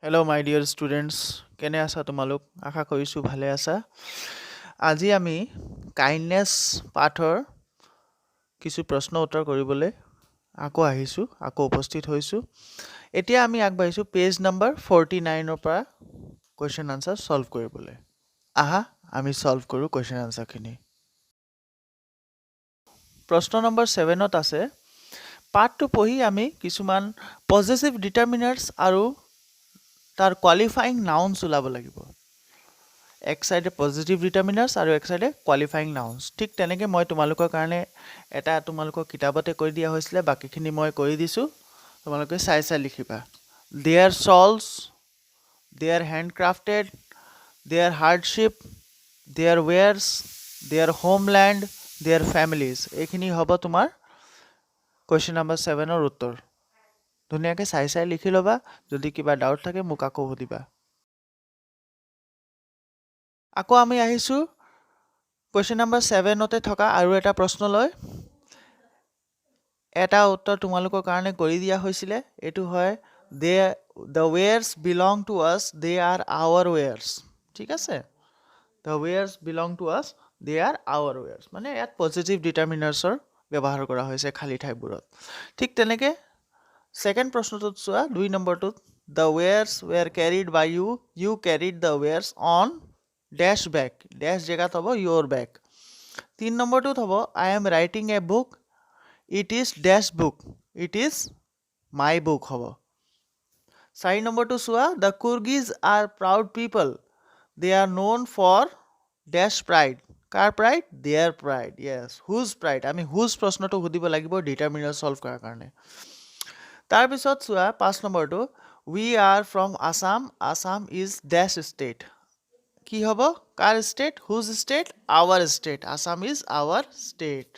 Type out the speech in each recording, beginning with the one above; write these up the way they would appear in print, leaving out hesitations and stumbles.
Hello, my dear students. কেনে আছা তোমালোক? আশা কৰিছোঁ ভালে আছা। আজি আমি কাইণ্ডনেছ পাঠৰ কিছু প্ৰশ্ন উত্তৰ কৰিবলৈ আকৌ আহিছোঁ, আকৌ উপস্থিত হৈছোঁ। এতিয়া আমি আগবাঢ়িছোঁ পেজ নম্বৰ 49ৰ পৰা কুৱেশ্যন আনচাৰ ছল্ভ কৰিবলৈ। আহা আমি ছল্ভ কৰোঁ কুৱেশ্যন আনচাৰখিনি। প্ৰশ্ন নম্বৰ 7ত আছে, পাঠটো পঢ়ি আমি কিছুমান পজিটিভ ডিটাৰমিনাৰ্ছ আৰু তাৰ কোৱালিফাইং নাউন্স ওলাব লাগিব। এক চাইডে পজিটিভ ডিটাৰমিনাৰ্ছ আৰু এক চাইডে কোৱালিফাইং নাউন্স। ঠিক তেনেকৈ মই তোমালোকৰ কাৰণে এটা তোমালোকৰ কিতাপতে কৰি দিয়া হৈছিলে, বাকীখিনি মই কৰি দিছোঁ, তোমালোকে চাই চাই লিখিবা। Their shawls, their handcrafted, their hardships, their wares, their homeland, their families. এইখিনি হ'ব তোমাৰ কুৱেশ্যন নম্বৰ 7ৰ উত্তৰ। ধুনীয়াকৈ চাই চাই লিখি ল'বা, যদি কিবা ডাউট থাকে মোক আকৌ সুধিবা। আকৌ আমি আহিছোঁ কুৱেশ্যন নম্বৰ 7তে থকা আৰু এটা প্ৰশ্নলৈ। এটা উত্তৰ তোমালোকৰ কাৰণে কৰি দিয়া হৈছিলে, এইটো হয় দ্য ৱেয়াৰ্ছ বিলং টু আছ, দে আৰ আৱাৰ ৱেয়াৰ্ছ। ঠিক আছে, দ্য ৱেয়াৰ্ছ বিলং টু আছ, দে আৰ আৱাৰ ৱেয়াৰ্ছ। মানে ইয়াত পজিটিভ ডিটাৰমিনাৰ্ছৰ ব্যৱহাৰ কৰা হৈছে খালী ঠাইবোৰত। ঠিক তেনেকৈ ছেকেণ্ড প্ৰশ্নটোত চোৱা, 2 নম্বৰটোত, the wares were carried by you, you carried the wares on dash back, dash জেগাত হ'ব ইয়'ৰ বেক। 3 নম্বৰটোত হ'ব I am writing a book, it is dash book, it is my book হ'ব। 4 নম্বৰটো চোৱা, the Kyrgyz are proud people, they are known for dash pride, কাৰ pride? Their pride. Yes, whose pride. আমি হুজ প্ৰশ্নটো সুধিব লাগিব ডিটাৰমিনাৰ ছল্ভ কৰাৰ কাৰণে। তাৰপিছত চোৱা 5 নম্বৰটো, we are from Assam, Assam is this state. কি হ'ব? কাৰ state? Whose state? Our state. Assam is our state.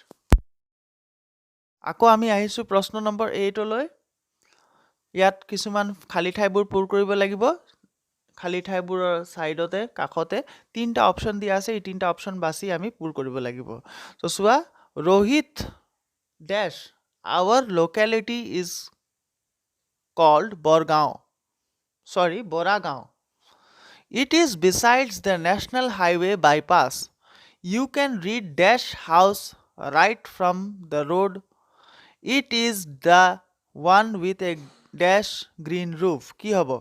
আকৌ আমি আহিছোঁ প্ৰশ্ন নম্বৰ 8লৈ। ইয়াত কিছুমান খালী ঠাইবোৰ পূৰ কৰিব লাগিব। খালী ঠাইবোৰৰ ছাইডতে কাষতে 3টা অপশ্যন দিয়া আছে, এই 3টা অপশ্যন বাছি আমি পূৰ কৰিব লাগিব। তো চোৱা, Rohit dash our locality is called Baragaon. It is besides the national highway bypass. You can read dash house right from the road. It is the one with a dash green roof. কি হ'ব?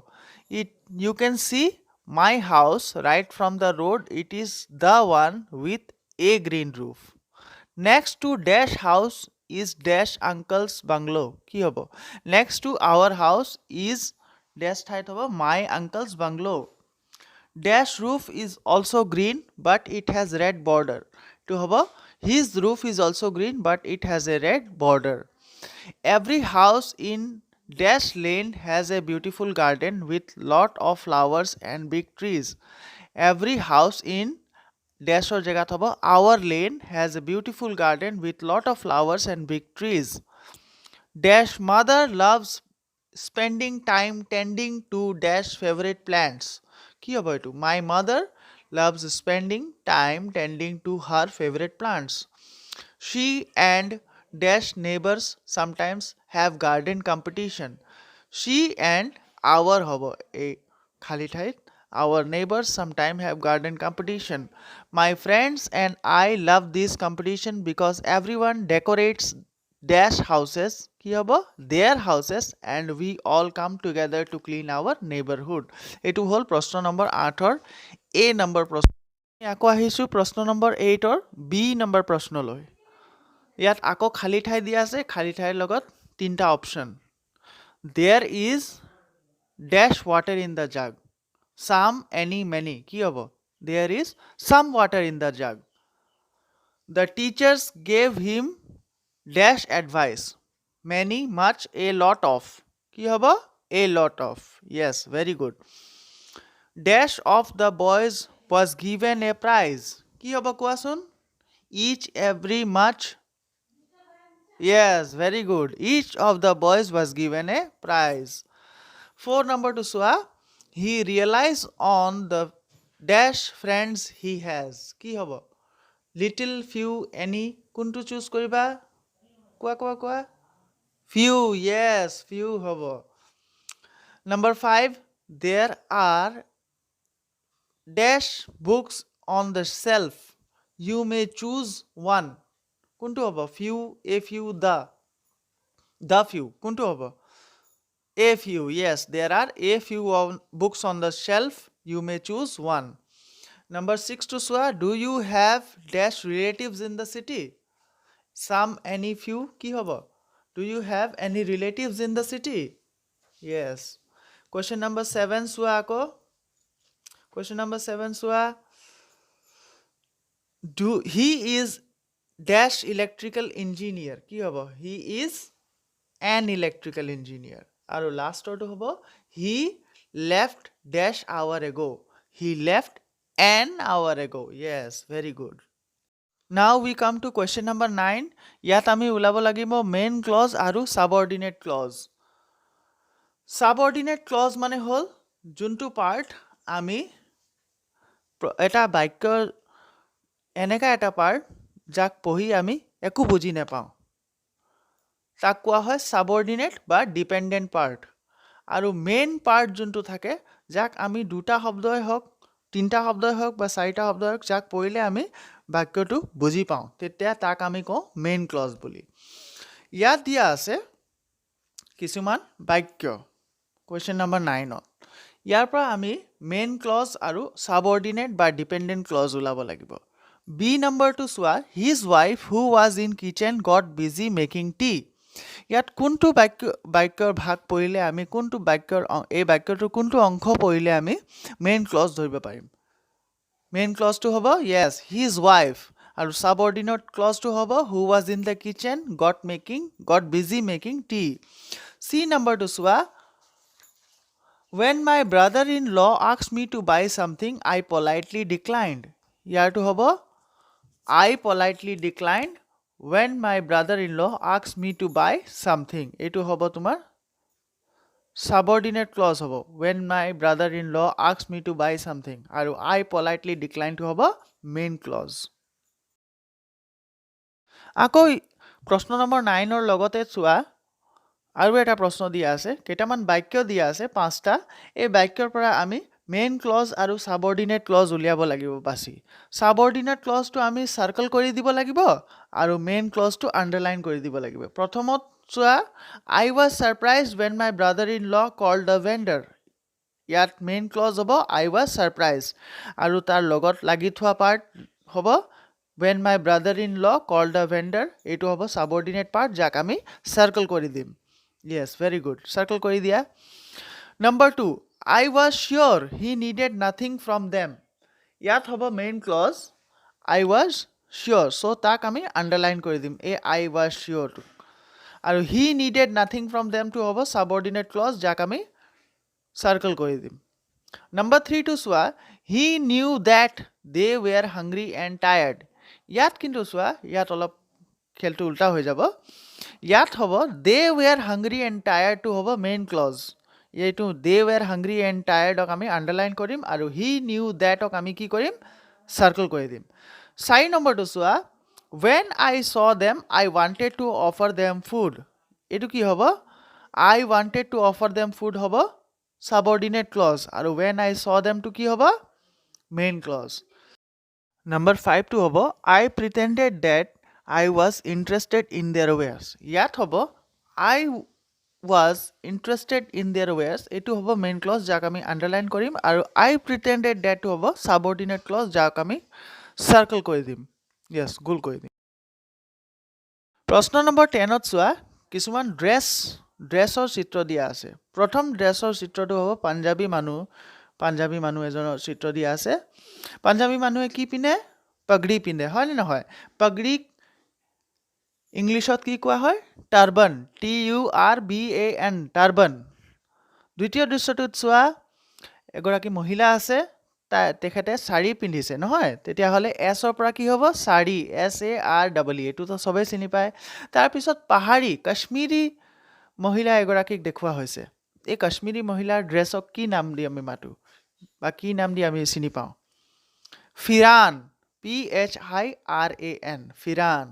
You can see my house right from the road. It is the one with a green roof. Next to dash house is dash uncle's bungalow. কি হ'ব? Next to our house is dash ঠাইত হ'ব my uncle's bungalow. Dash roof is also green, but it has red border. To hobo, his roof is also green, but it has a red border. Every house in Dash Lane has a beautiful garden with lot of flowers and big trees. Every house in Dash or jagat hobo, our lane has a beautiful garden with lot of flowers and big trees. Dash mother loves spending time tending to Dash favorite plants. কি হ'ব এইটো? My mother loves spending time tending to her favorite plants. She and Dash neighbors sometimes have garden competition. She and our হ'ব এই খালী ঠাইত, our neighbors sometimes have garden competition. My friends and I love this competition because everyone decorates Dash houses, কি হ'ব? Their houses, and we all come together to clean our neighborhood. এইটো হ'ল প্ৰশ্ন number 8ৰ A number প্ৰশ্ন। আকৌ আহিছোঁ প্ৰশ্ন number 8ৰ B number প্ৰশ্নলৈ। ইয়াত আকৌ খালী ঠাই দিয়া আছে, খালী ঠাইৰ লগত 3টা option. There is dash water in the jug. Some, any, many. কি হ'ব? There is some water in the jug. The teachers gave him dash advice. Many, much, a lot of. কি হ'ব? A lot of. Yes, very good. Dash of the boys was given a prize. কি হ'ব কোৱাচোন? Each, every, much. Yes, very good. Each of the boys was given a prize. 4 number to চোৱা, he realized on the dash friends he has. কি হ'ব? Little, few, any. কোনটো choose কৰিবা? কোৱা. Few, yes, few হ'ব. Number 5, there are dash books on the shelf. You may choose one. Kuntu hobo? Few, a few, the few. Kuntu hobo? A few. Yes, there are a few books on the shelf. You may choose one. Number 6 to Swa. Do you have dash relatives in the city? Some, any, few. Ki hobo? Do you have any relatives in the city? Yes. Question number 7 Swa ako. Question number 7 Swa. He is dash electrical engineer. Ki hobo? He is an electrical engineer. Aru last to hobo. He left dash hour ago. He left an hour ago. Yes, very good. Now we come to question number 9. Yat ami ulabo lagibo main clause aru subordinate clause. Subordinate clause mane hol juntu part ami eta bakyৰ এনেকা এটা part যাক পঢ়ি আমি একো বুজি নাপাওঁ তাক কোৱা হয় সাবঅৰ্ডিনেট বা ডিপেন্ডেন্ট পাৰ্ট আৰু মেইন পাৰ্ট যোনটো থাকে যাক আমি দুটা শব্দই হওক তিনটা শব্দই হওক বা চাৰিটা শব্দই হওক যাক পঢ়িলে আমি বাক্যটো বুজি পাওঁ তেতিয়া তাক আমি কওঁ মেইন ক্লজ বুলি ইয়াত দিয়া আছে কিছুমান বাক্য কোৱেশ্চন নম্বৰ 9 ইয়াৰ পৰা আমি মেইন ক্লজ আৰু সাবঅৰ্ডিনেট বা ডিপেন্ডেন্ট ক্লজ উলাব লাগিব B number to Swa, his wife who was in kitchen got busy making tea. Yat kuntu bakyৰ ভাগ পঢ়িলে আমি kuntu bakyৰ এই বাক্যটো kuntu অংশ পঢ়িলে আমি main clause ধৰিব পাৰিম main clause to হ'ব yes his wife আৰু subordinate clause to হ'ব who was in the kitchen got busy making tea. C number to Swa, when my brother-in-law asked me to buy something I politely declined. Year to হ'ব I politely declined when my brother-in-law asked me to buy something. Etu hobo tumar subordinate clause hobo. When my brother-in-law asked me to buy something. Aru I politely declined to hobo main clause. Ako proshno number 9 or logote chua aru eta proshno dia ase. Ketaman bakyo dia ase 5ta. Ei bakyor pora ami main clause aru subordinate clause uliabo lagibo basi subordinate clause to ami circle kori dibo lagibo aru main clause to underline kori dibo lagibo prothomot chua I was surprised when my brother-in-law called the vendor yat main clause hobo I was surprised aru tar logot lagi thua part hobo when my brother-in-law called the vendor etu hobo subordinate part jak ami circle kori dim yes very good circle kori dia number 2 I was sure he needed nothing from them. Yat hobo main clause. I was sure. So tak ami underline kori dim. I was sure. Aru he needed nothing from them to hobo subordinate clause jak ami circle kori dim. Number 3 to Swa. He knew that they were hungry and tired. Yat kintu Swa. Yat olop kheltu ulta hoi jabo. Yat hobo they were hungry and tired to hobo main clause. এইটো they were hungry and tired ok আমি underline কৰিম আৰু he knew that ok আমি কি কৰিম circle কৰি দিম 4 number to চোৱা when I saw them I wanted to offer them food এটো কি হ'ব I wanted to offer them food হ'ব subordinate clause আৰু when I saw them to কি হ'ব main clause number 5 to হ'ব I pretended that I was interested in their wares ইয়াত হ'ব I was interested in their wares etu hobo main clause jak ami underline korim aru I pretended that to hobo subordinate clause jak ami circle kori dim yes goal kori dim proshno number 10 ot chua kisuman dressor chitro dia ase prothom dressor chitro to hobo punjabi manu ejonor chitro dia ase punjabi manu ki pine pagdi pinde hoy na hoy pagdi ইংলিশত কি কোৱা হয় turban TURBAN turban দ্বিতীয় দৃশ্যটোত চোৱা এগৰাকী মহিলা আছে তেখেতে শাৰী পিন্ধিছে নহয় তেতিয়া হলে এছ ৰ পৰা কি হ'ব শাৰী SARE এটো তো সবে চিনি পায় তাৰ পিছত পাহাৰী কাশ্মীৰী মহিলা এগৰাকীক দেখুৱা হৈছে এই কাশ্মীৰী মহিলাৰ ড্ৰেছক কি নাম দি আমি মাতো বা কি নাম দি আমি চিনি পাওঁ ফিৰান PHIRAN ফিৰান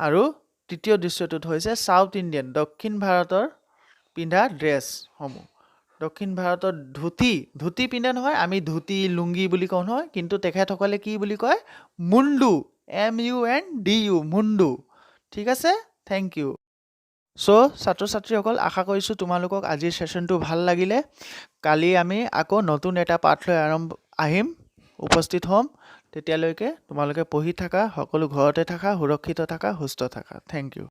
আৰু তৃতীয় দৃশ্যটোত হৈছে সাউথ ইণ্ডিয়ান দক্ষিণ ভাৰতৰ পিন্ধা ড্ৰেছ সমূহ দক্ষিণ ভাৰতত ধুতি পিন্ধে নহয়, আমি ধুতি লুংগি বুলি কওঁ নহয়, কিন্তু তেখেতসকলে কি বুলি কয়? মুণ্ডু, MUNDU, মুণ্ডু। ঠিক আছে, থেংক ইউ। চ' ছাত্ৰ ছাত্ৰীসকল, আশা কৰিছোঁ তোমালোকক আজিৰ ছেশ্যনটো ভাল লাগিলে। কালি আমি আকৌ নতুন এটা পাঠ লৈ আহিম, উপস্থিত হ'ম। তেতিয়ালৈকে তোমালোকে পঢ়ি থাকা, সকলো ঘৰতে থাকা, সুৰক্ষিত থাকা, সুস্থ থাকা। Thank U.